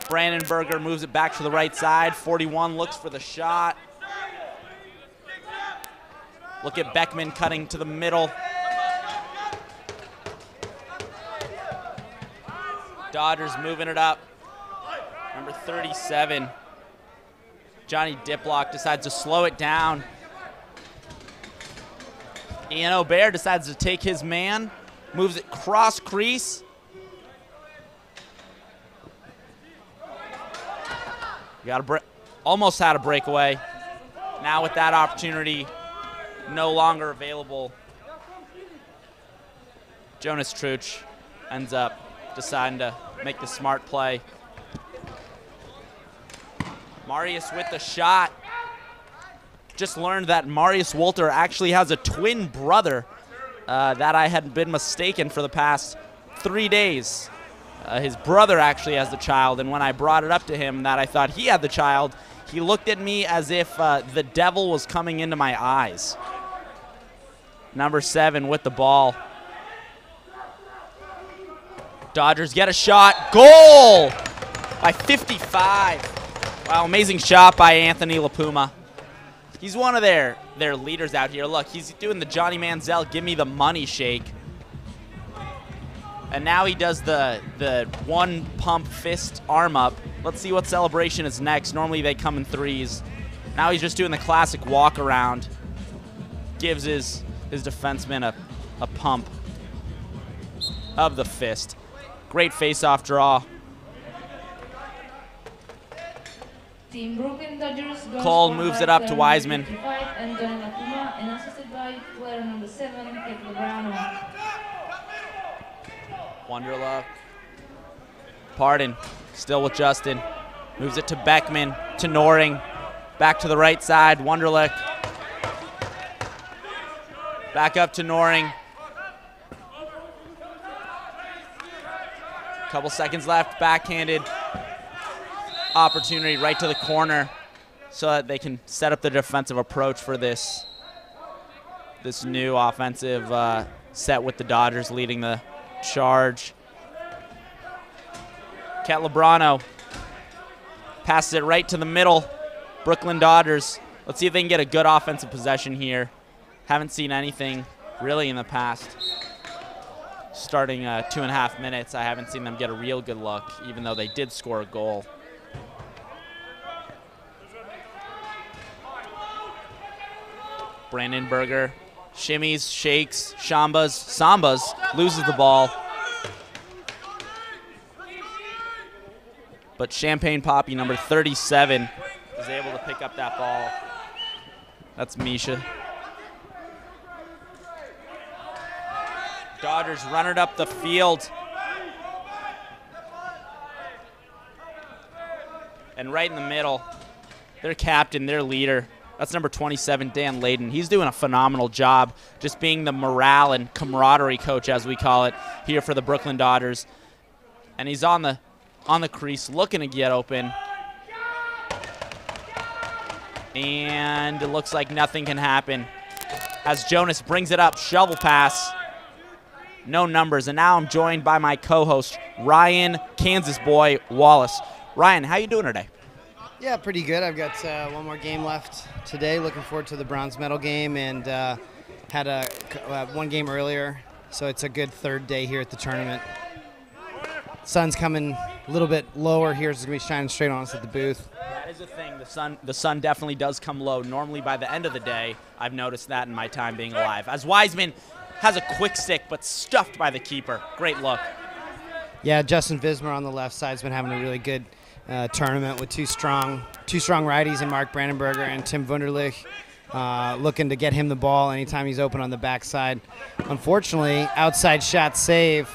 Brandenberger moves it back to the right side. 41 looks for the shot. Look at Beckman cutting to the middle. Dodgers moving it up. Number 37, Johnny Diplock, decides to slow it down. Ian O'Bear decides to take his man, moves it cross crease. Almost had a breakaway. Now with that opportunity no longer available, Jonas Truch ends up deciding to make the smart play. Marius with the shot. Just learned that Marius Wolter actually has a twin brother that I had been mistaken for the past 3 days. His brother actually has the child, and when I brought it up to him that I thought he had the child, he looked at me as if the devil was coming into my eyes. Number 7 with the ball. Dodgers get a shot. Goal by 55. Wow, amazing shot by Anthony LaPuma. He's one of their leaders out here. Look, he's doing the Johnny Manziel give me the money shake. And now he does the one pump fist arm up. Let's see what celebration is next. Normally they come in threes. Now he's just doing the classic walk around. Gives his defenseman a pump of the fist. Great face-off draw. Cole moves it up to Wiseman. Wonderluck. Pardon, still with Justin. Moves it to Beckman, to Noring. Back to the right side, Wonderlick. Back up to Noring. Couple seconds left, backhanded. Opportunity right to the corner so that they can set up the defensive approach for this new offensive set with the Dodgers leading the charge. Cat Lebrano passes it right to the middle. Brooklyn Dodgers. Let's see if they can get a good offensive possession here. Haven't seen anything really in the past. Starting 2.5 minutes, I haven't seen them get a real good look, even though they did score a goal. Brandenberger shimmies, shakes, sambas, loses the ball. But Champagne Poppy, number 37, is able to pick up that ball. That's Misha. Dodgers run it up the field. And right in the middle, their captain, their leader, that's number 27, Dan Layden. He's doing a phenomenal job just being the morale and camaraderie coach, as we call it, here for the Brooklyn Dodgers. And he's on the crease looking to get open. And it looks like nothing can happen as Jonas brings it up, shovel pass. No numbers. And now I'm joined by my co-host, Ryan Kansas Boy Wallace. Ryan, how you doing today? Yeah, pretty good. I've got one more game left today. Looking forward to the bronze medal game, and had one game earlier, so it's a good third day here at the tournament. Sun's coming a little bit lower here, so it's going to be shining straight on us at the booth. That is a thing. The sun definitely does come low. Normally by the end of the day, I've noticed that in my time being alive. As Wiseman has a quick stick, but stuffed by the keeper. Great look. Yeah, Justin Vismer on the left side's been having a really good tournament with two strong righties in Mark Brandenberger and Tim Wunderlich, looking to get him the ball anytime he's open on the backside. Unfortunately, outside shot save,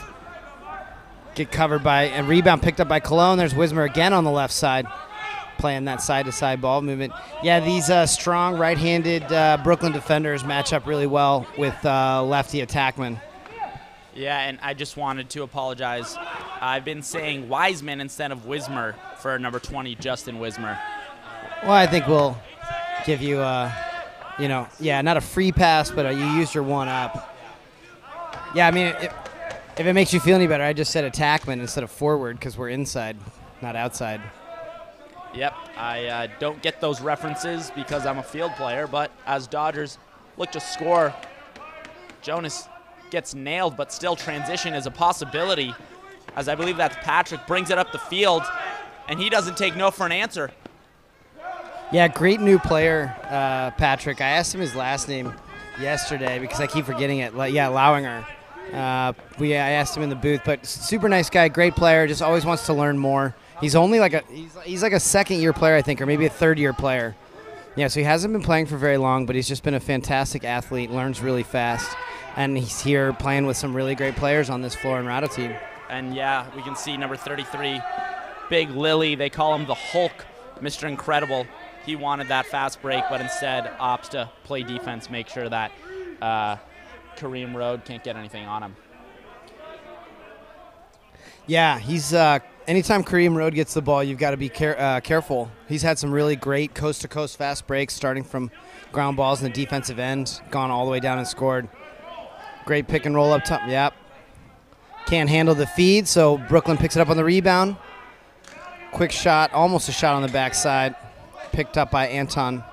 get covered by, and rebound picked up by Cologne. There's Wismer again on the left side, playing that side-to-side ball movement. Yeah, these strong right-handed Brooklyn defenders match up really well with lefty attackmen. Yeah, and I just wanted to apologize. I've been saying Wiseman instead of Wismer for number 20, Justin Wismer. Well, I think we'll give you, not a free pass, but you used your one up. Yeah, I mean, if it makes you feel any better, I just said attackman instead of forward because we're inside. not outside. Yep, I don't get those references because I'm a field player, but as Dodgers look to score, Jonas gets nailed, but still transition is a possibility, as I believe that's Patrick, brings it up the field, and he doesn't take no for an answer. Yeah, great new player, Patrick. I asked him his last name yesterday because I keep forgetting it. Yeah, Lauinger. I asked him in the booth, but super nice guy, great player, just always wants to learn more. He's only like a second-year player, I think, or maybe a third-year player. Yeah, so he hasn't been playing for very long, but he's just been a fantastic athlete, learns really fast, and he's here playing with some really great players on this floor in Radotín. And yeah, we can see number 33, Big Lily. They call him the Hulk, Mr. Incredible. He wanted that fast break, but instead opts to play defense, make sure that Kareem Road can't get anything on him. Yeah, he's anytime Kareem Road gets the ball, you've got to be careful. He's had some really great coast-to-coast fast breaks, starting from ground balls in the defensive end, gone all the way down and scored. Great pick and roll up top. Yep. Can't handle the feed, so Brooklyn picks it up on the rebound. Quick shot, almost a shot on the backside, picked up by Anton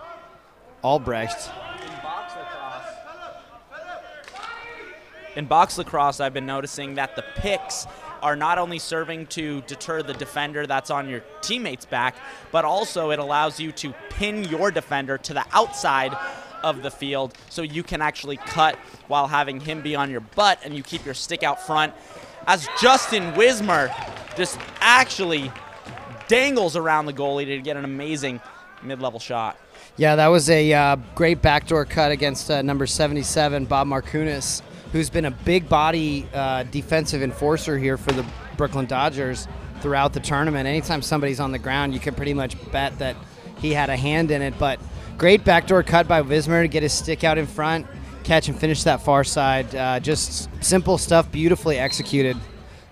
Albrecht. In box lacrosse, I've been noticing that the picks are not only serving to deter the defender that's on your teammate's back, but also it allows you to pin your defender to the outside of the field so you can actually cut while having him be on your butt and you keep your stick out front. As Justin Wismer just actually dangles around the goalie to get an amazing mid-level shot. Yeah, that was a great backdoor cut against number 77, Bob Markunis, who's been a big body defensive enforcer here for the Brooklyn Dodgers throughout the tournament. Anytime somebody's on the ground, you can pretty much bet that he had a hand in it. But great backdoor cut by Wismer to get his stick out in front, catch and finish that far side. Just simple stuff, beautifully executed.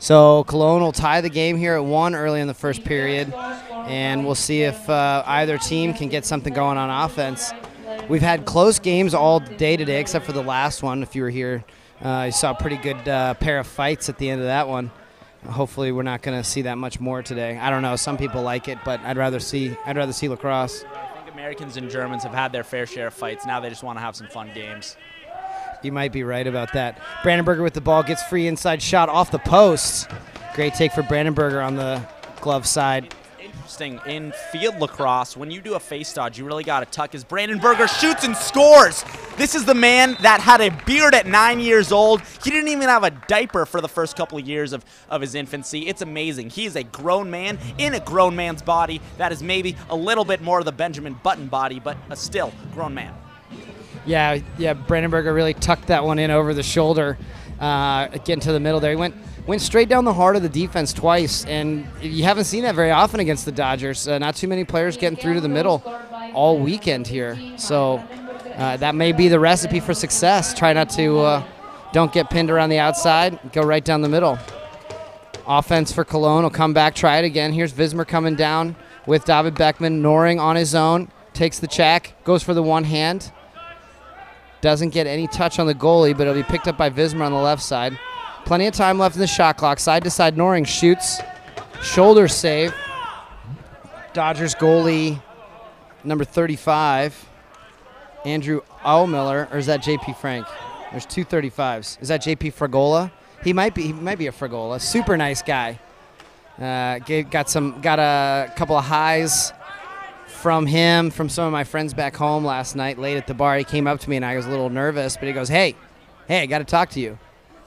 So Cologne will tie the game here at 1 early in the first period, and we'll see if either team can get something going on offense. We've had close games all day today, except for the last one. If you were here, you saw a pretty good pair of fights at the end of that one. Hopefully, we're not going to see that much more today. I don't know. Some people like it, but I'd rather see lacrosse. I think Americans and Germans have had their fair share of fights. Now they just want to have some fun games. You might be right about that. Brandenburger with the ball, gets free inside shot off the post. Great take for Brandenburger on the glove side. Interesting, in field lacrosse, when you do a face dodge, you really got to tuck. As Brandenburger shoots and scores. This is the man that had a beard at 9 years old. He didn't even have a diaper for the first couple of years of his infancy. It's amazing. He is a grown man in a grown man's body. That is maybe a little bit more of the Benjamin Button body, but a still grown man. Yeah, Brandenburger really tucked that one in over the shoulder, getting to the middle there. He went straight down the heart of the defense twice, and you haven't seen that very often against the Dodgers. Not too many players getting through to the middle all weekend here. So that may be the recipe for success. Try not to don't get pinned around the outside. Go right down the middle. Offense for Cologne will come back, try it again. Here's Wismer coming down with David Beckman. Noring on his own, takes the check, goes for the one hand. Doesn't get any touch on the goalie, but it'll be picked up by Wismer on the left side. Plenty of time left in the shot clock. Side to side, Noring shoots. Shoulder save. Dodgers goalie number 35, Andrew Aumiller, or is that JP Frank? There's two 35s. Is that JP Fragola? He might be a Fragola. Super nice guy. Got a couple of highs from him, from some of my friends back home last night late at the bar. He came up to me and I was a little nervous, but he goes, hey, I got to talk to you.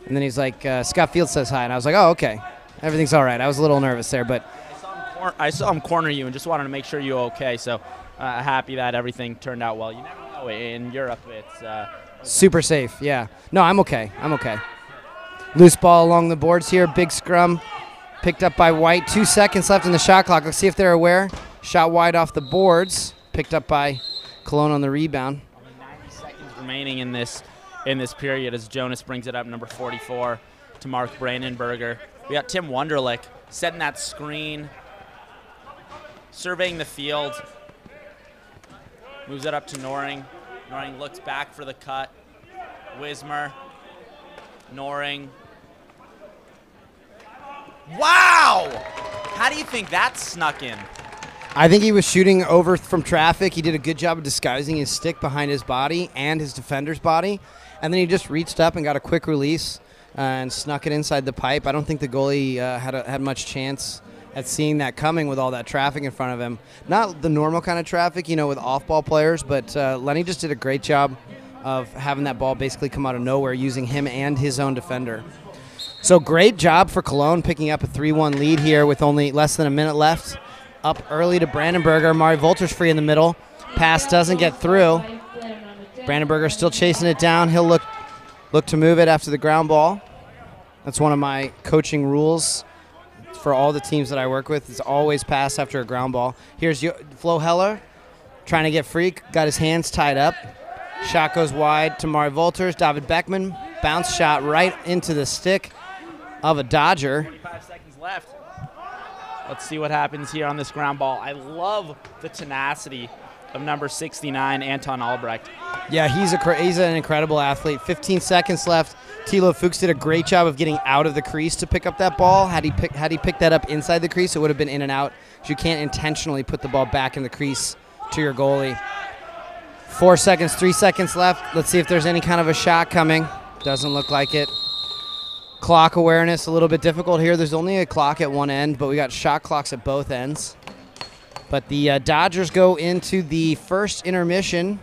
And then he's like, Scott Field says hi. And I was like, oh, okay. Everything's all right. I was a little nervous there, but I saw him corner you and just wanted to make sure you're okay. So happy that everything turned out well. You never know. In Europe, it's super safe. Yeah. No, I'm okay. Loose ball along the boards here. Big scrum picked up by White. 2 seconds left in the shot clock. Let's see if they're aware. Shot wide off the boards. Picked up by Cologne on the rebound. Only 90 seconds remaining in this period as Jonas brings it up, number 44, to Mark Brandenburger. We got Tim Wunderlich setting that screen, surveying the field, moves it up to Noring. Noring looks back for the cut. Wismer, Noring. Wow! How do you think that snuck in? I think he was shooting over from traffic. He did a good job of disguising his stick behind his body and his defender's body. And then he just reached up and got a quick release and snuck it inside the pipe. I don't think the goalie had much chance at seeing that coming with all that traffic in front of him. Not the normal kind of traffic, you know, with off-ball players, but Lenny just did a great job of having that ball basically come out of nowhere, using him and his own defender. So great job for Cologne picking up a 3-1 lead here with only less than a minute left. Up early to Brandenburger. Mari Wolter's free in the middle. Pass doesn't get through. Brandenburger still chasing it down. He'll look to move it after the ground ball. That's one of my coaching rules for all the teams that I work with. It's always pass after a ground ball. Here's Flo Heller trying to get free. Got his hands tied up. Shot goes wide to Mari Wolters. David Beckman. Bounce shot right into the stick of a Dodger. 25 seconds left. Let's see what happens here on this ground ball. I love the tenacity of number 69, Anton Albrecht. Yeah, he's an incredible athlete. 15 seconds left. Thilo Fuchs did a great job of getting out of the crease to pick up that ball. Had he picked that up inside the crease, it would have been in and out. You can't intentionally put the ball back in the crease to your goalie. 4 seconds, 3 seconds left. Let's see if there's any kind of a shot coming. Doesn't look like it. Clock awareness a little bit difficult here. There's only a clock at one end, but we got shot clocks at both ends. But the Dodgers go into the first intermission,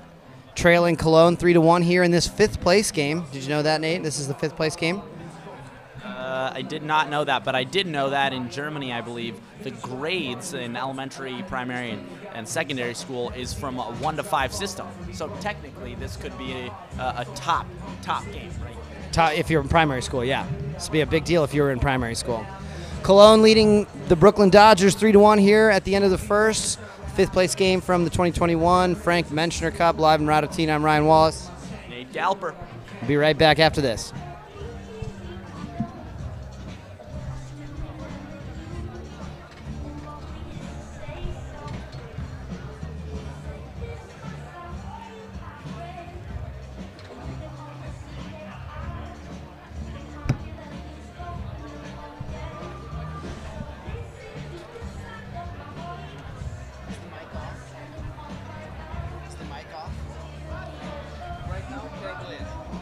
trailing Cologne 3-1 here in this 5th place game. Did you know that, Nate? This is the 5th place game? I did not know that, but I did know that in Germany, I believe, the grades in elementary, primary, and secondary school is from a 1 to 5 system. So technically, this could be a top game, right? If you're in primary school, yeah. This would be a big deal if you were in primary school. Cologne leading the Brooklyn Dodgers 3-1 here at the end of the first. 5th place game from the 2021 Frank Menschner Cup live in Radotín. I'm Ryan Wallace. Nate Galper. We'll be right back after this.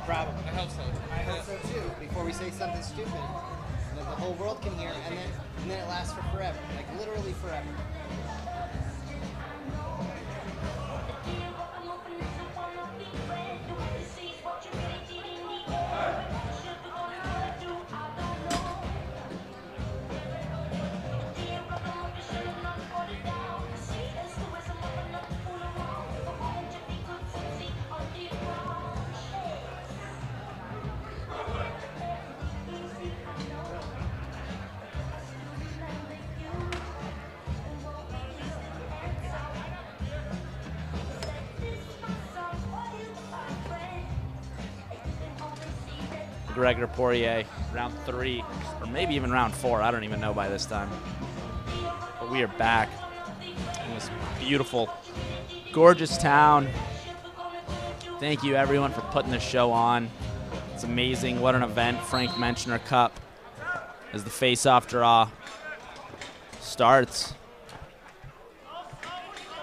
Probably. I hope so. I hope so too. Before we say something stupid, that the whole world can hear, and then it lasts for forever, like literally forever. Gregor Poirier, round 3, or maybe even round 4. I don't even know by this time. But we are back in this beautiful, gorgeous town. Thank you, everyone, for putting this show on. It's amazing. What an event. Frank Menschner Cup as the face-off draw starts.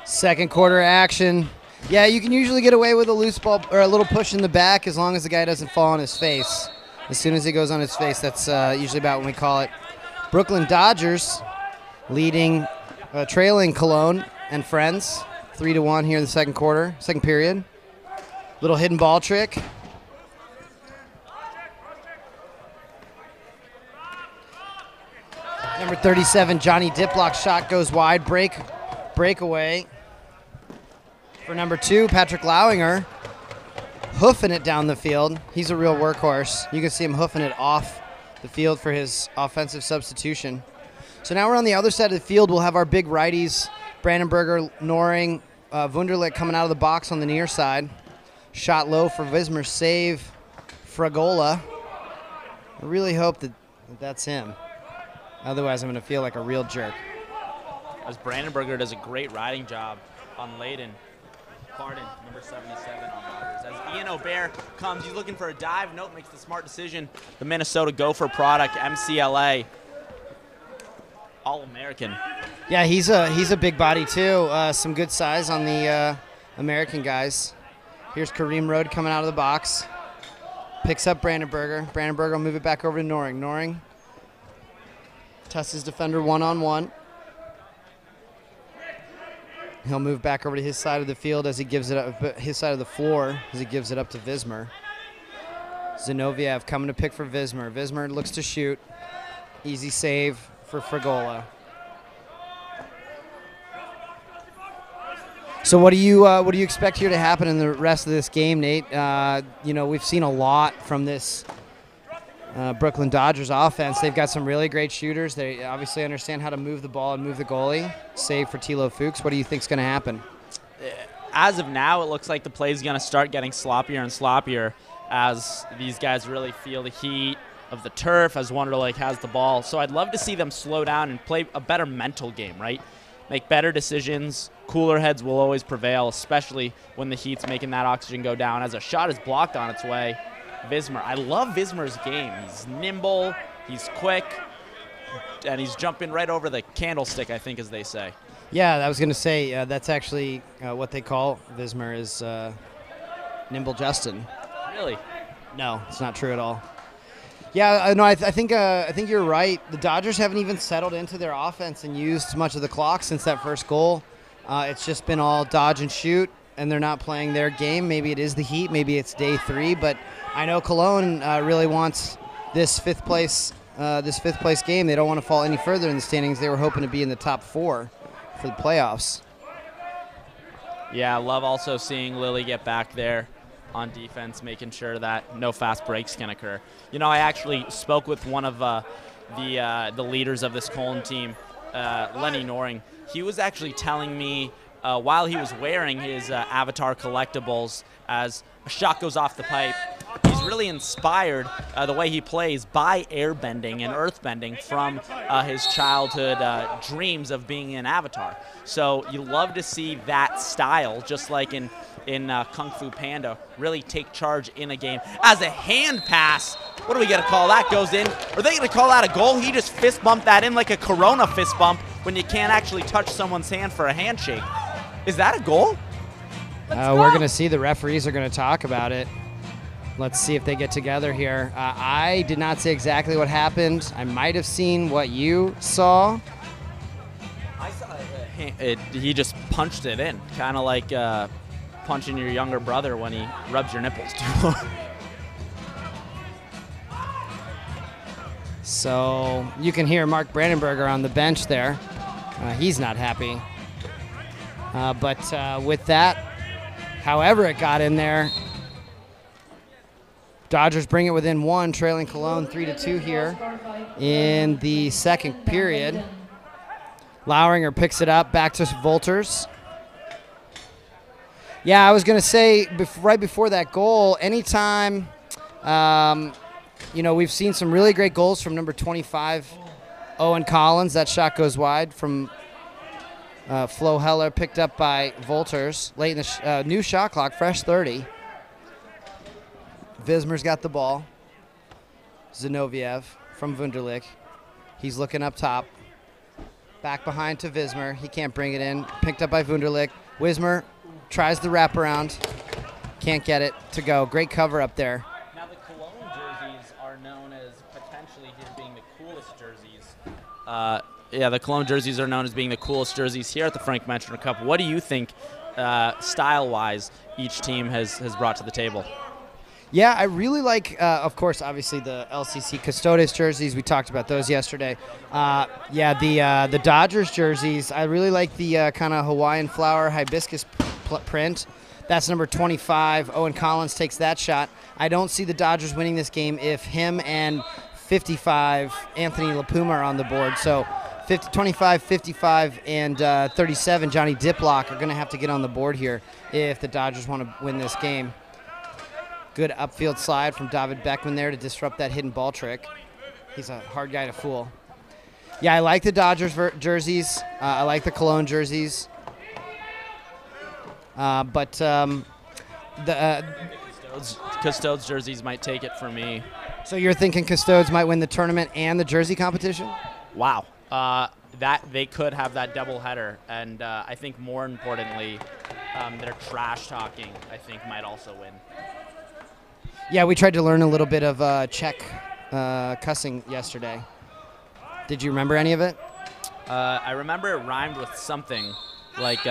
Second quarter action. Yeah, you can usually get away with a loose ball or a little push in the back as long as the guy doesn't fall on his face. As soon as he goes on his face, that's usually about when we call it. Brooklyn Dodgers trailing Cologne and friends 3-1 here in the second quarter, second period. Little hidden ball trick. Number 37, Johnny Diplock shot goes wide, breakaway. For number 2, Patrick Lauinger, hoofing it down the field. He's a real workhorse. You can see him hoofing it off the field for his offensive substitution. So now we're on the other side of the field. We'll have our big righties, Brandenburger, Noring, Wunderlich coming out of the box on the near side. Shot low for Wismer, save Fragola. I really hope that that's him. Otherwise, I'm going to feel like a real jerk. As Brandenburger does a great riding job on Layden. Pardon, number 77 on Dodgers. As Ian O'Bear comes, he's looking for a dive. Nope, makes the smart decision. The Minnesota Gopher product, MCLA. All-American. Yeah, he's a big body too. Some good size on the American guys. Here's Kareem Road coming out of the box. Picks up Brandenburger. Brandenburger will move it back over to Noring. Noring tests his defender one-on-one. He'll move back over to his side of the field as he gives it up, his side of the floor as he gives it up to Vismer. Zinoviev coming to pick for Vismer. Vismer looks to shoot. Easy save for Frigola. So what do you expect here to happen in the rest of this game, Nate? We've seen a lot from this Brooklyn Dodgers offense. They've got some really great shooters. They obviously understand how to move the ball and move the goalie, save for Tilo Fuchs. What do you think is going to happen? As of now, it looks like the play is going to start getting sloppier and sloppier as these guys really feel the heat of the turf as Wonderlic has the ball. So I'd love to see them slow down and play a better mental game, right? Make better decisions. Cooler heads will always prevail, especially when the heat's making that oxygen go down. As a shot is blocked on its way, Vismer. I love Vismer's game. He's nimble, he's quick, and he's jumping right over the candlestick, I think, as they say. Yeah, I was going to say that's actually what they call Vismer is Nimble Justin. Really? No, it's not true at all. Yeah, no, I think you're right. The Dodgers haven't even settled into their offense and used much of the clock since that first goal. It's just been all dodge and shoot, and they're not playing their game. Maybe it is the heat. Maybe it's day 3. But I know Cologne really wants this fifth place game. They don't want to fall any further in the standings. They were hoping to be in the top 4 for the playoffs. Yeah, I love also seeing Lily get back there on defense, making sure that no fast breaks can occur. You know, I actually spoke with one of the leaders of this Köln team, Lenny Noring. He was actually telling me while he was wearing his Avatar collectibles, as a shot goes off the pipe, he's really inspired the way he plays by airbending and earthbending from his childhood dreams of being an Avatar. So you love to see that style, just like in Kung Fu Panda, really take charge in a game. As a hand pass, what are we going to call that? Goes in. Are they going to call that a goal? He just fist bumped that in like a Corona fist bump when you can't actually touch someone's hand for a handshake. Is that a goal? We're going to see. The referees are going to talk about it. Let's see if they get together here. I did not see exactly what happened. I might have seen what you saw. I saw it. He just punched it in, kind of like punching your younger brother when he rubs your nipples too hard. So you can hear Mark Brandenburger on the bench there. He's not happy. But with that, however it got in there, Dodgers bring it within 1, trailing Cologne 3-2 here in the second period. Lowringer picks it up, back to Wolters. Yeah, I was going to say right before that goal, anytime, we've seen some really great goals from number 25, Owen Collins. That shot goes wide from Flo Heller, picked up by Wolters. Late in the new shot clock, fresh 30. Vismer's got the ball. Zinoviev from Wunderlich. He's looking up top. Back behind to Vismer. He can't bring it in. Picked up by Wunderlich. Wismer tries the wraparound. Can't get it to go. Great cover up there. Now the Cologne jerseys are known as potentially here being the coolest jerseys. Yeah, the Cologne jerseys are known as being the coolest jerseys here at the Frank Menschner Cup. What do you think, style-wise, each team has brought to the table? Yeah, I really like, of course, obviously the LCC Custodes jerseys. We talked about those yesterday. The Dodgers jerseys, I really like the kind of Hawaiian flower hibiscus print. That's number 25. Owen Collins takes that shot. I don't see the Dodgers winning this game if him and 55, Anthony LaPuma, are on the board. So 25, 55, and 37, Johnny Diplock, are going to have to get on the board here if the Dodgers want to win this game. Good upfield slide from David Beckman there to disrupt that hidden ball trick. He's a hard guy to fool. Yeah, I like the Dodgers jerseys. I like the Cologne jerseys. The Custodes jerseys might take it for me. So you're thinking Custodes might win the tournament and the jersey competition? Wow. that they could have that doubleheader, and I think more importantly, their trash talking I think might also win. Yeah, we tried to learn a little bit of Czech cussing yesterday. Did you remember any of it? I remember it rhymed with something like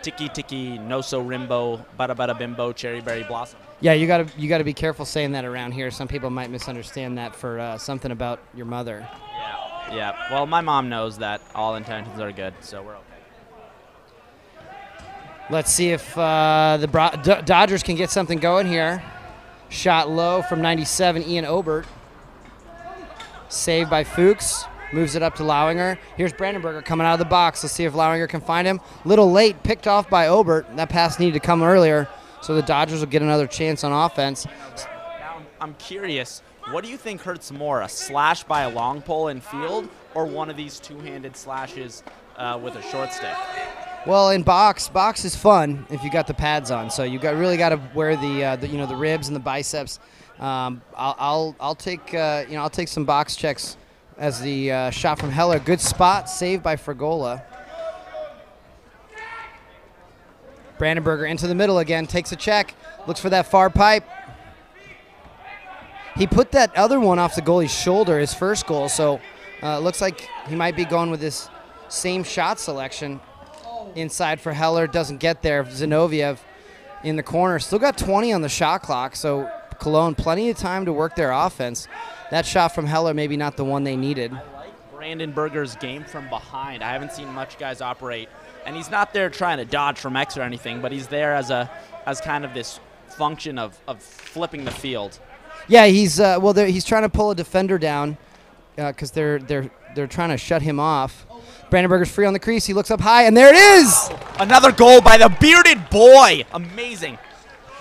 tiki tiki, no so rimbo, bada bada bimbo, cherry berry blossom. Yeah, you gotta be careful saying that around here. Some people might misunderstand that for something about your mother. Yeah. Well, my mom knows that all intentions are good, so we're okay. Let's see if the Dodgers can get something going here. Shot low from 97, Ian Obert. Saved by Fuchs. Moves it up to Lauinger. Here's Brandenburger coming out of the box. Let's see if Lauinger can find him. Little late, picked off by Obert. That pass needed to come earlier, so the Dodgers will get another chance on offense. Now, I'm curious, what do you think hurts more, a slash by a long pole in field or one of these two-handed slashes with a short stick? Well, in box is fun if you got the pads on. So you really got to wear the ribs and the biceps. I'll take some box checks as the shot from Heller. Good spot, saved by Fragola. Brandenburger into the middle again, takes a check, looks for that far pipe. He put that other one off the goalie's shoulder, his first goal, so it looks like he might be going with this same shot selection. Inside for Heller, doesn't get there. Zinoviev in the corner. Still got 20 on the shot clock, so Cologne plenty of time to work their offense. That shot from Heller maybe not the one they needed. I like Brandenburger's game from behind. I haven't seen much guys operate, and he's not there trying to dodge from X or anything, but he's there as kind of this function of flipping the field. Yeah, he's trying to pull a defender down because they're trying to shut him off. Brandenburger's free on the crease. He looks up high, and there it is! Another goal by the bearded boy. Amazing.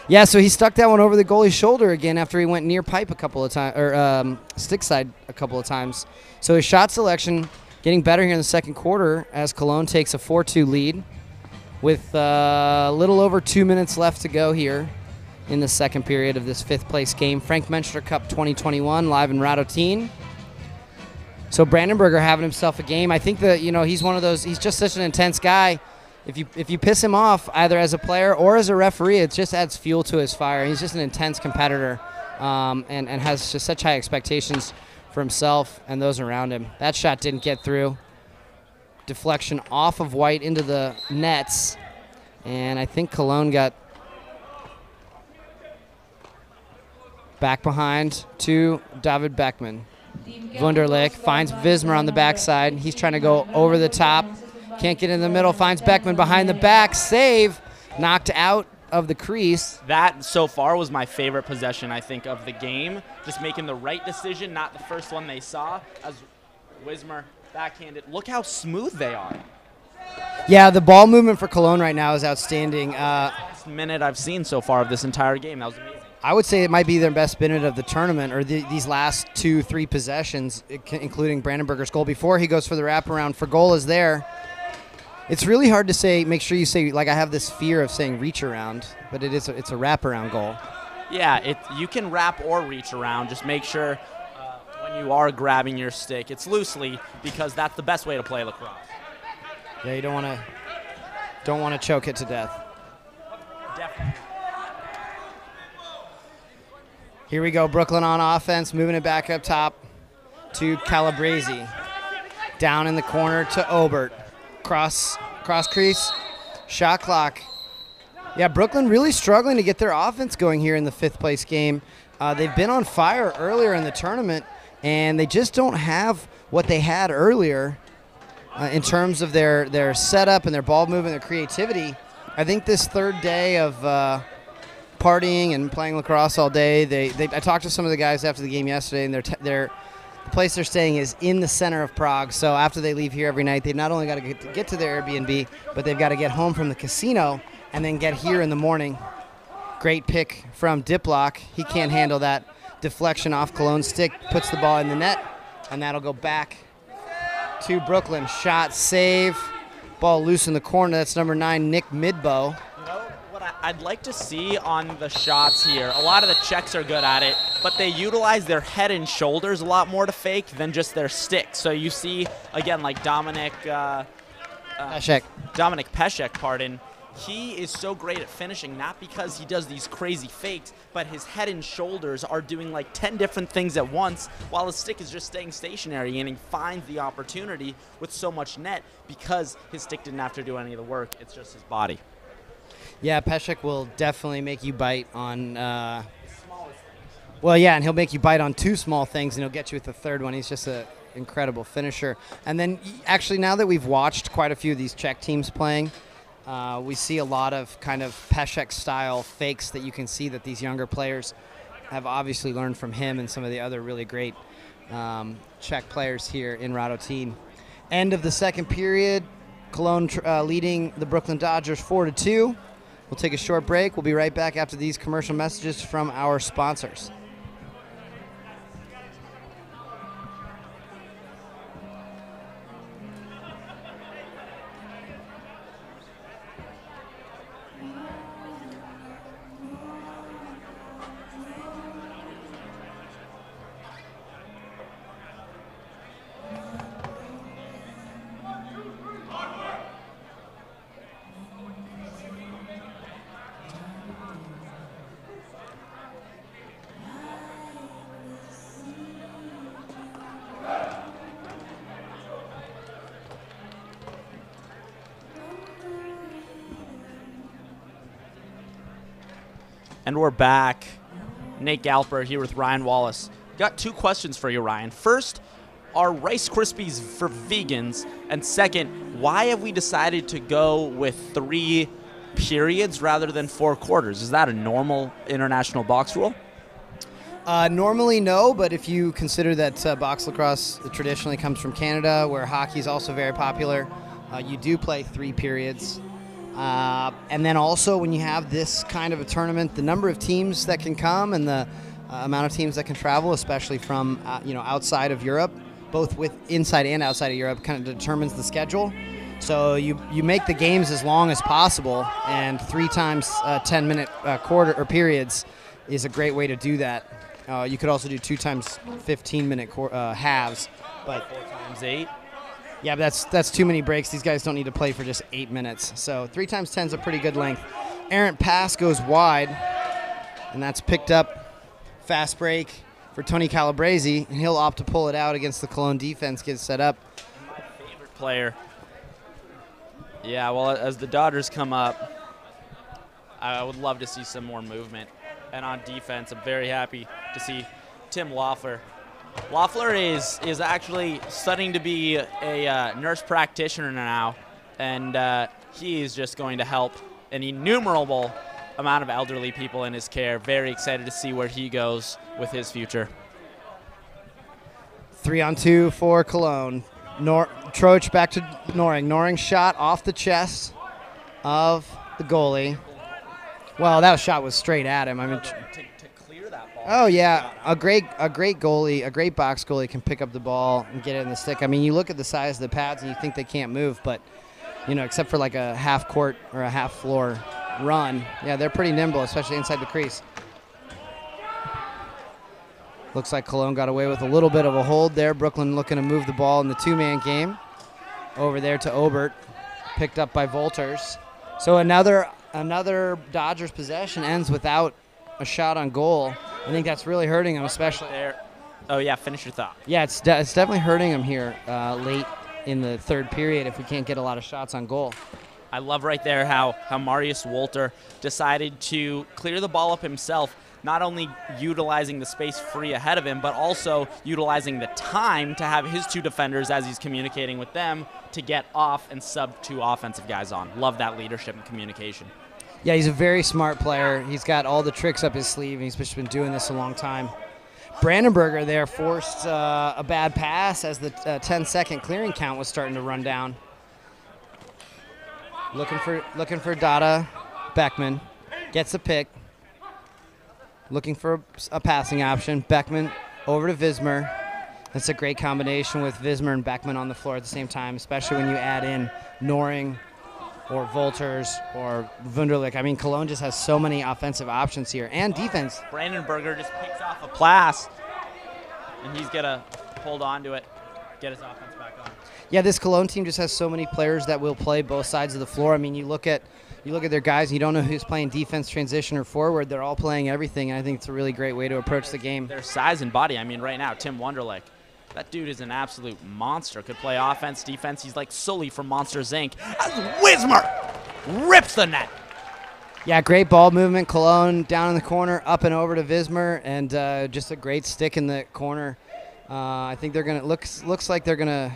Yeah, so he stuck that one over the goalie's shoulder again after he went near pipe a couple of times, or stick side a couple of times. So his shot selection getting better here in the second quarter as Cologne takes a 4-2 lead with a little over 2 minutes left to go here in the second period of this fifth-place game. Frank Menschner Cup 2021 live in Radotín. So Brandenburger having himself a game. I think that he's one of those. He's just such an intense guy. If you piss him off either as a player or as a referee, it just adds fuel to his fire. He's just an intense competitor, and has just such high expectations for himself and those around him. That shot didn't get through. Deflection off of White into the nets, and I think Cologne got back behind to David Beckman. Wunderlich finds Vismer on the backside. He's trying to go over the top. Can't get in the middle. Finds Beckman behind the back. Save. Knocked out of the crease. That so far was my favorite possession, I think, of the game. Just making the right decision, not the first one they saw. As Wismer backhanded. Look how smooth they are. Yeah, the ball movement for Cologne right now is outstanding. Best minute I've seen so far of this entire game. That was amazing. I would say it might be their best minute of the tournament, or these last 2-3 possessions, including Brandenburger's goal. Before he goes for the wraparound, Fragola's there. It's really hard to say. Make sure you say, like, I have this fear of saying reach around, but it's a wraparound goal. Yeah, you can wrap or reach around. Just make sure when you are grabbing your stick, it's loosely, because that's the best way to play lacrosse. Yeah, you don't want to choke it to death. Definitely. Here we go, Brooklyn on offense, moving it back up top to Calabrese. Down in the corner to Obert. Cross crease, shot clock. Yeah, Brooklyn really struggling to get their offense going here in the fifth place game. They've been on fire earlier in the tournament, and they just don't have what they had earlier in terms of their setup and their ball movement, their creativity. I think this third day of partying and playing lacrosse all day. I talked to some of the guys after the game yesterday, and the place they're staying is in the center of Prague. So after they leave here every night, they've not only got to get to their Airbnb, but they've got to get home from the casino and then get here in the morning. Great pick from Diplock. He can't handle that deflection off Cologne's stick, puts the ball in the net, and that'll go back to Brooklyn. Shot, save, ball loose in the corner. That's number 9, Nick Midbow. I'd like to see on the shots here, a lot of the Czechs are good at it, but they utilize their head and shoulders a lot more to fake than just their stick. So you see, again, like Dominic Pešek, pardon, he is so great at finishing, not because he does these crazy fakes, but his head and shoulders are doing like 10 different things at once, while his stick is just staying stationary, and he finds the opportunity with so much net because his stick didn't have to do any of the work. It's just his body. Yeah, Pešek will definitely make you bite on well, yeah, and he'll make you bite on two small things, and he'll get you with the third one. He's just an incredible finisher. And then, actually, now that we've watched quite a few of these Czech teams playing, we see a lot of kind of Pešek-style fakes that you can see that these younger players have obviously learned from him and some of the other really great Czech players here in Radotín. End of the second period, Cologne leading the Brooklyn Dodgers 4-2. We'll take a short break. We'll be right back after these commercial messages from our sponsors. And we're back. Nate Galper here with Ryan Wallace. Got two questions for you, Ryan. First, are Rice Krispies for vegans? And second, why have we decided to go with 3 periods rather than 4 quarters? Is that a normal international box rule? Normally, no, but if you consider that box lacrosse traditionally comes from Canada, where hockey is also very popular, you do play 3 periods. And then also when you have this kind of a tournament, the number of teams that can come and the amount of teams that can travel, especially from outside of Europe, both with inside and outside of Europe, kind of determines the schedule. So you make the games as long as possible, and 3 times 10-minute quarter or periods is a great way to do that. You could also do 2 times 15-minute halves, but 4 times 8. Yeah, but that's too many breaks. These guys don't need to play for just 8 minutes. So 3 times 10 is a pretty good length. Errant pass goes wide, and that's picked up. Fast break for Tony Calabrese, and he'll opt to pull it out against the Cologne defense, get set up. My favorite player. Yeah, well, as the Dodgers come up, I would love to see some more movement. And on defense, I'm very happy to see Tim Loeffler. Loeffler is actually studying to be a nurse practitioner now, and he is just going to help an innumerable amount of elderly people in his care. Very excited to see where he goes with his future. 3-on-2 for Cologne. Troach back to Noring. Noring shot off the chest of the goalie. Well, that shot was straight at him. I mean, to clear that ball. Oh yeah, a great goalie, a great box goalie can pick up the ball and get it in the stick. I mean, you look at the size of the pads and you think they can't move, but except for like a half court or a half floor run, yeah, they're pretty nimble, especially inside the crease. Looks like Cologne got away with a little bit of a hold there. Brooklyn looking to move the ball in the 2-man game. Over there to Obert, picked up by Wolters. So another Dodgers possession ends without a shot on goal. I think that's really hurting him, especially there. Oh yeah, finish your thought. Yeah, it's definitely hurting him here late in the third period if we can't get a lot of shots on goal. I love right there how Marius Wolter decided to clear the ball up himself, not only utilizing the space free ahead of him, but also utilizing the time to have his 2 defenders, as he's communicating with them, to get off and sub 2 offensive guys on. Love that leadership and communication. Yeah, he's a very smart player. He's got all the tricks up his sleeve, and he's just been doing this a long time. Brandenburger there forced a bad pass as the 10-second clearing count was starting to run down. Looking for Dada. Beckman gets a pick. Looking for a passing option. Beckman over to Vismer. That's a great combination with Vismer and Beckman on the floor at the same time, especially when you add in Noring or Wolters or Wunderlich. I mean, Cologne just has so many offensive options here and defense. Brandenburger just picks off a pass, and he's going to hold on to it, get his offense back on. Yeah, this Cologne team just has so many players that will play both sides of the floor. I mean, you look at their guys, and you don't know who's playing defense, transition, or forward. They're all playing everything, and I think it's a really great way to approach the game. Their size and body. I mean, right now, Tim Wunderlich, that dude is an absolute monster. Could play offense, defense. He's like Sully from Monsters, Inc. As Wismer rips the net. Yeah, great ball movement. Cologne down in the corner, up and over to Wismer, and just a great stick in the corner. I think they're going to looks like they're going to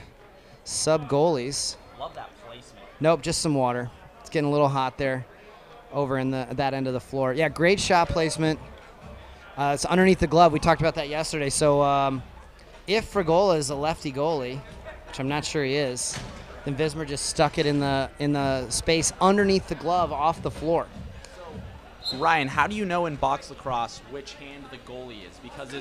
sub goalies. Love that placement. Nope, just some water. It's getting a little hot there over in that end of the floor. Yeah, great shot placement. It's underneath the glove. We talked about that yesterday. So if Fragola is a lefty goalie, which I'm not sure he is, then Wismer just stuck it in the space underneath the glove off the floor. Ryan, how do you know in box lacrosse which hand the goalie is? Because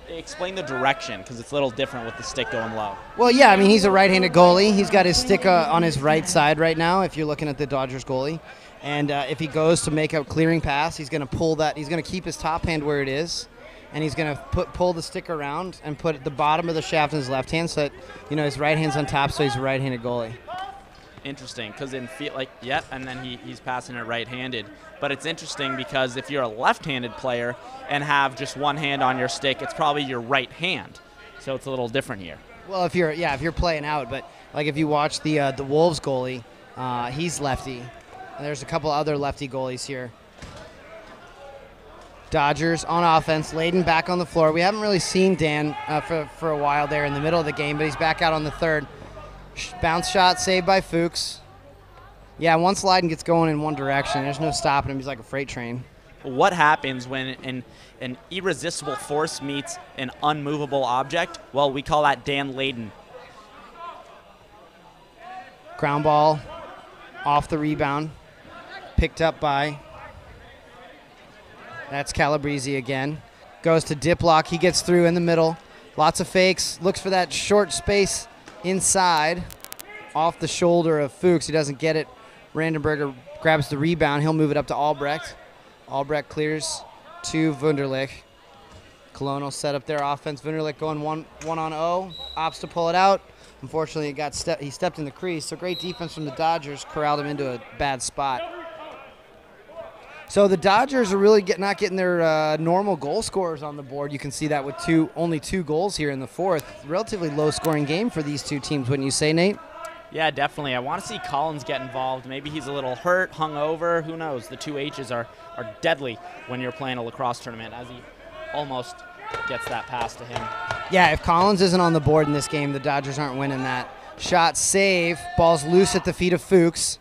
explain the direction, because it's a little different with the stick going low. Well, yeah, I mean, he's a right-handed goalie. He's got his stick on his right side right now, if you're looking at the Dodgers goalie. And if he goes to make a clearing pass, he's going to pull that. He's going to keep his top hand where it is, and he's going to pull the stick around and put the bottom of the shaft in his left hand so that, his right hand's on top, so he's a right-handed goalie. Interesting, because and then he's passing it right-handed. But it's interesting because if you're a left-handed player and have just one hand on your stick, it's probably your right hand. So it's a little different here. Well, if you're playing out, but like if you watch the Wolves goalie, he's lefty. And there's a couple other lefty goalies here. Dodgers on offense, Layden back on the floor. We haven't really seen Dan for a while there in the middle of the game, but he's back out on the third. Bounce shot saved by Fuchs. Yeah, once Layden gets going in one direction, there's no stopping him. He's like a freight train. What happens when an irresistible force meets an unmovable object? Well, we call that Dan Layden. Ground ball off the rebound. Picked up by, that's Calabrese again. Goes to Diplock. He gets through in the middle. Lots of fakes. Looks for that short space inside. Off the shoulder of Fuchs. He doesn't get it. Brandenburger grabs the rebound. He'll move it up to Albrecht. Albrecht clears to Wunderlich. Cologne will set up their offense. Wunderlich going one on 0. Opts to pull it out. Unfortunately, he stepped in the crease. So great defense from the Dodgers. Corralled him into a bad spot. So the Dodgers are really not getting their normal goal scorers on the board. You can see that with only two goals here in the fourth. Relatively low-scoring game for these two teams, wouldn't you say, Nate? Yeah, definitely. I want to see Collins get involved. Maybe he's a little hurt, hungover. Who knows? The two H's are deadly when you're playing a lacrosse tournament, as he almost gets that pass to him. Yeah, if Collins isn't on the board in this game, the Dodgers aren't winning that. Shot save. Ball's loose at the feet of Fuchs.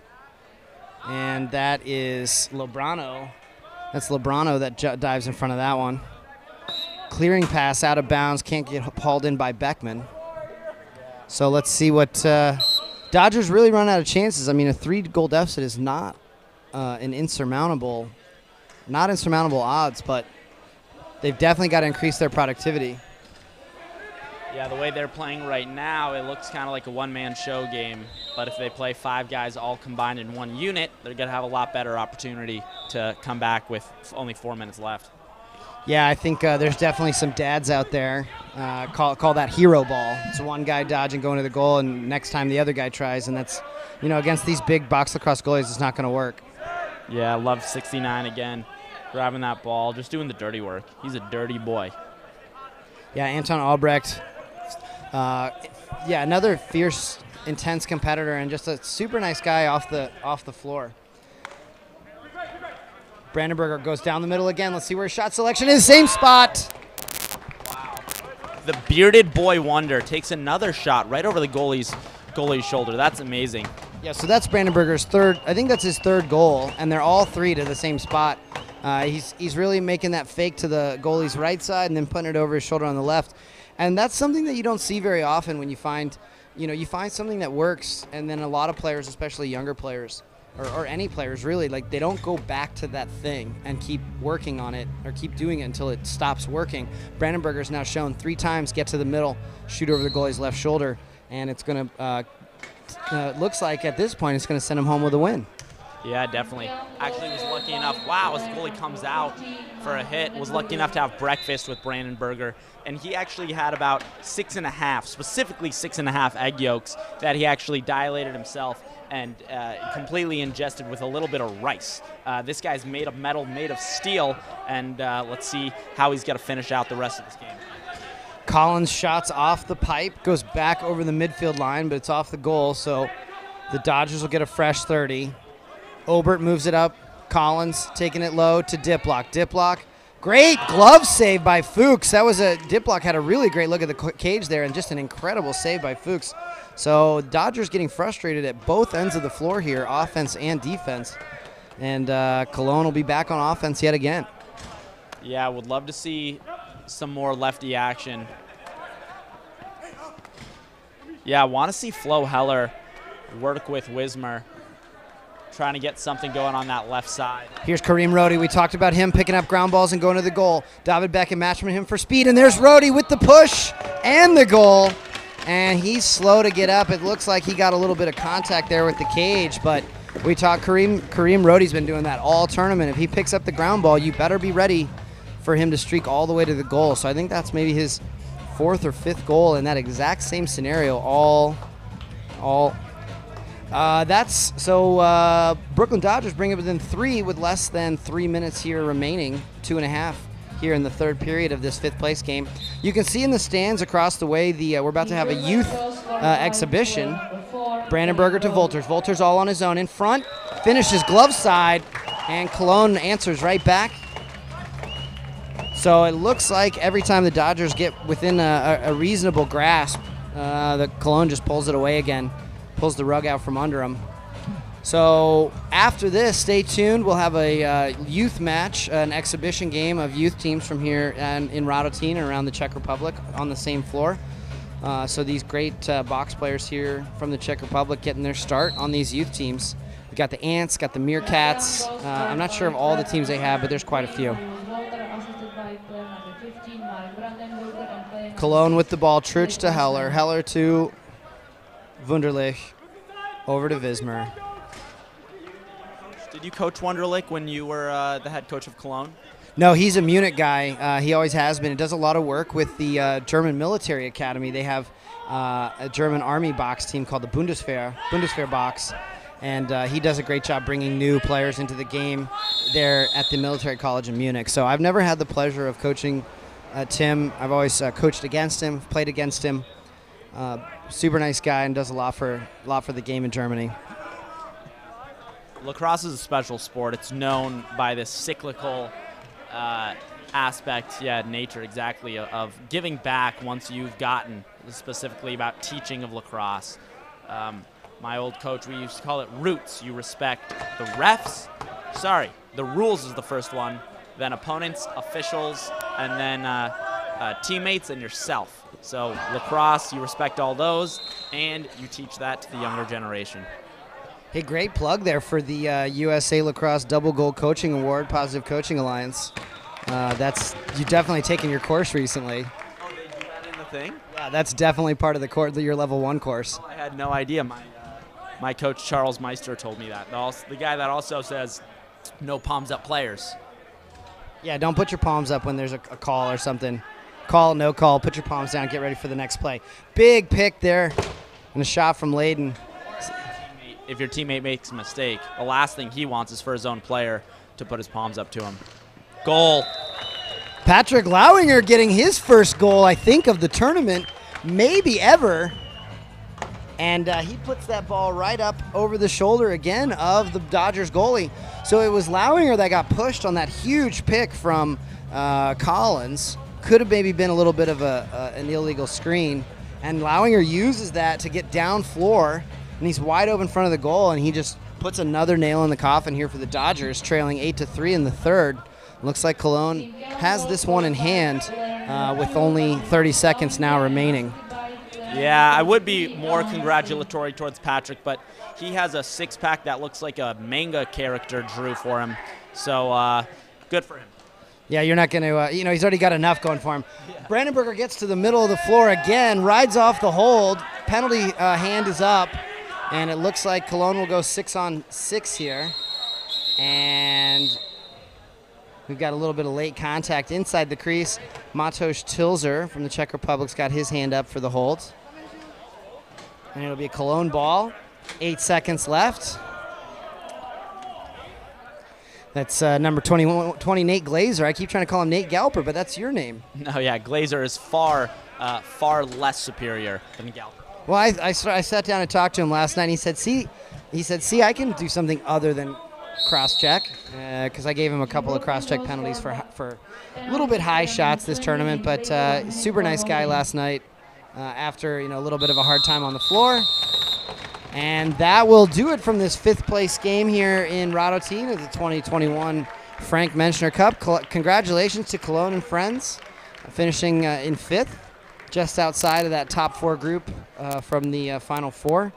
And that is Lebrano. That's Lebrano that dives in front of that one. Clearing pass out of bounds. Can't get hauled in by Beckman. So let's see what Dodgers really run out of chances. I mean, a 3-goal deficit is not insurmountable odds, but they've definitely got to increase their productivity. Yeah, the way they're playing right now, it looks kind of like a one-man show game. But if they play 5 guys all combined in one unit, they're going to have a lot better opportunity to come back with only 4 minutes left. Yeah, I think there's definitely some dads out there. Call that hero ball. It's one guy dodging, going to the goal, and next time the other guy tries. And that's, against these big box lacrosse goalies, it's not going to work. Yeah, I love 69 again. Grabbing that ball, just doing the dirty work. He's a dirty boy. Yeah, Anton Albrecht. Another fierce, intense competitor, and just a super nice guy off the floor. Brandenburger goes down the middle again. Let's see where his shot selection is. Same spot. Wow. The bearded boy wonder takes another shot right over the goalie's shoulder. That's amazing. Yeah, so that's Brandenburger's third. I think that's his third goal, and they're all 3 to the same spot. He's really making that fake to the goalie's right side and then putting it over his shoulder on the left. And that's something that you don't see very often when you find something that works, and then a lot of players, especially younger players, or any players really, like they don't go back to that thing and keep working on it or keep doing it until it stops working. Brandenburger's now shown 3 times, get to the middle, shoot over the goalie's left shoulder, and it's going to looks like at this point it's going to send him home with a win. Yeah, definitely. Actually was lucky enough, wow, as the goalie comes out for a hit, was lucky enough to have breakfast with Brandenburger, and he actually had about 6.5, specifically 6.5 egg yolks that he actually dilated himself and completely ingested with a little bit of rice. This guy's made of metal, made of steel, and let's see how he's going to finish out the rest of this game. Collins shots off the pipe, goes back over the midfield line, but it's off the goal, so the Dodgers will get a fresh 30. Obert moves it up. Collins taking it low to Diplock. Diplock, great glove save by Fuchs. Diplock had a really great look at the cage there, and just an incredible save by Fuchs. So Dodgers getting frustrated at both ends of the floor here, offense and defense. And Cologne will be back on offense yet again. Yeah, would love to see some more lefty action. Yeah, I want to see Flo Heller work with Wismer, trying to get something going on that left side. Here's Kareem Rhodey. We talked about him picking up ground balls and going to the goal. David Beckett matching him for speed, and there's Rhodey with the push and the goal. And he's slow to get up. It looks like he got a little bit of contact there with the cage, but we talked Kareem Rhodey's been doing that all tournament. If he picks up the ground ball, you better be ready for him to streak all the way to the goal. So I think that's maybe his 4th or 5th goal in that exact same scenario. Brooklyn Dodgers bring it within 3 with less than 3 minutes here remaining, 2.5 here in the 3rd period of this 5th place game. You can see in the stands across the way, we're about to have a youth exhibition. Brandenburger to Wolters. Wolters all on his own in front, finishes glove side, and Cologne answers right back. So it looks like every time the Dodgers get within a reasonable grasp, the Cologne just pulls it away again. Pulls the rug out from under him. So after this, stay tuned. We'll have a youth match, an exhibition game of youth teams from here and in Radotín and around the Czech Republic on the same floor. So these great box players here from the Czech Republic getting their start on these youth teams. We got the Ants, got the Meerkats. I'm not sure of all the teams they have, but there's quite a few. Cologne with the ball, Truch to Heller, Heller to Wunderlich, over to Wismer. Did you coach Wunderlich when you were the head coach of Cologne? No, he's a Munich guy. He always has been. He does a lot of work with the German military academy. They have a German army box team called the Bundeswehr box, and he does a great job bringing new players into the game there at the military college in Munich. So I've never had the pleasure of coaching Tim. I've always coached against him, played against him. Super nice guy and does a lot for the game in Germany. Lacrosse is a special sport. It's known by this cyclical aspect, nature exactly, of giving back once you've gotten, specifically about teaching of lacrosse. My old coach, we used to call it roots. You respect the refs. The rules is the first one, then opponents, officials, and then teammates and yourself. So lacrosse, you respect all those, and you teach that to the younger generation. Hey, great plug there for the USA Lacrosse Double Goal Coaching Award, Positive Coaching Alliance. You definitely taken your course recently. Oh, they do that in the thing? Yeah, that's definitely part of your level 1 course. Oh, I had no idea. My coach Charles Meister told me that. The guy that also says no palms up players. Yeah, don't put your palms up when there's a call or something. Call, no call, put your palms down, get ready for the next play. Big pick there, and a shot from Layden. If your teammate makes a mistake, the last thing he wants is for his own player to put his palms up to him. Goal. Patrick Lauinger getting his first goal, I think, of the tournament, maybe ever. And he puts that ball right up over the shoulder again of the Dodgers goalie. So it was Lauinger that got pushed on that huge pick from Collins. Could have maybe been a little bit of an illegal screen. And Lauinger uses that to get down floor, and he's wide open in front of the goal, and he just puts another nail in the coffin here for the Dodgers, trailing 8-3 in the 3rd. Looks like Cologne has this one in hand with only 30 seconds now remaining. Yeah, I would be more congratulatory towards Patrick, but he has a six-pack that looks like a manga character drew for him. So good for him. Yeah, you're not going to, he's already got enough going for him. Yeah. Brandenburger gets to the middle of the floor again, rides off the hold. Penalty hand is up. And it looks like Cologne will go 6-on-6 here. And we've got a little bit of late contact inside the crease. Matos Tilzer from the Czech Republic's got his hand up for the hold. And it'll be a Cologne ball. 8 seconds left. That's number 20, Nate Glazer. I keep trying to call him Nate Galper, but that's your name. No, yeah, Glazer is far less superior than Galper. Well, I sat down and talked to him last night, and he said, see, I can do something other than cross-check, because I gave him a couple of cross-check penalties for a little bit high shots this tournament, but super nice guy last night after a little bit of a hard time on the floor. And that will do it from this 5th place game here in Radotín of the 2021 Frank Menschner Cup. Congratulations to Cologne and friends, finishing in 5th, just outside of that top 4 group from the Final 4.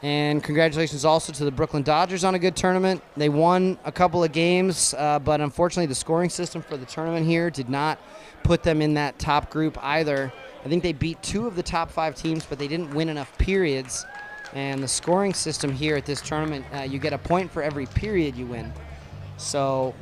And congratulations also to the Brooklyn Dodgers on a good tournament. They won a couple of games, but unfortunately the scoring system for the tournament here did not put them in that top group either. I think they beat 2 of the top 5 teams, but they didn't win enough periods. And the scoring system here at this tournament, you get a point for every period you win. So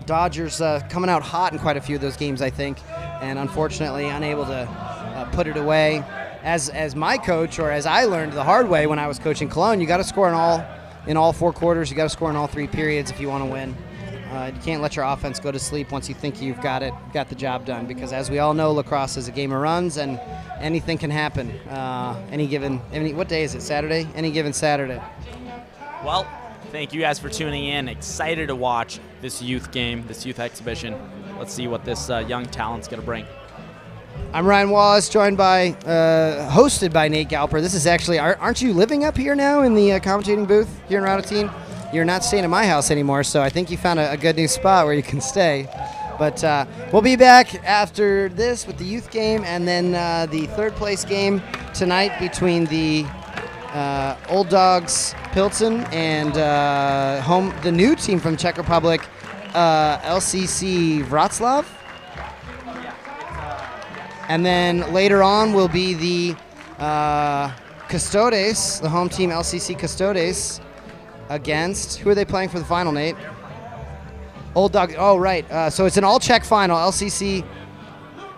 Dodgers coming out hot in quite a few of those games, I think, and unfortunately unable to put it away. As my coach, or as I learned the hard way when I was coaching Cologne, you got to score in all 4 quarters. You got to score in all 3 periods if you want to win. You can't let your offense go to sleep once you think you've got the job done, because as we all know, lacrosse is a game of runs, and anything can happen. What day is it? Saturday? Any given Saturday. Well, thank you guys for tuning in. Excited to watch this youth game, this youth exhibition. Let's see what this young talent's going to bring. I'm Ryan Wallace, joined by, hosted by Nate Galper. This is actually, aren't you living up here now in the commentating booth here in Radotín? You're not staying at my house anymore, so I think you found a good new spot where you can stay. But we'll be back after this with the youth game, and then the 3rd place game tonight between the Old Dogs Pilsen and the new team from Czech Republic, LCC Wrocław. And then later on will be the Custodes, the home team LCC Custodes, against, who are they playing for the final, Nate? Old Dogs, oh right, so it's an all-Czech final, LCC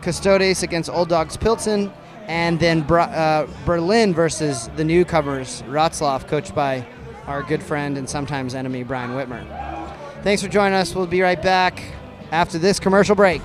Custodes against Old Dogs Pilsen, and then Berlin versus the newcomers, Wrocław, coached by our good friend and sometimes enemy, Brian Whitmer. Thanks for joining us. We'll be right back after this commercial break.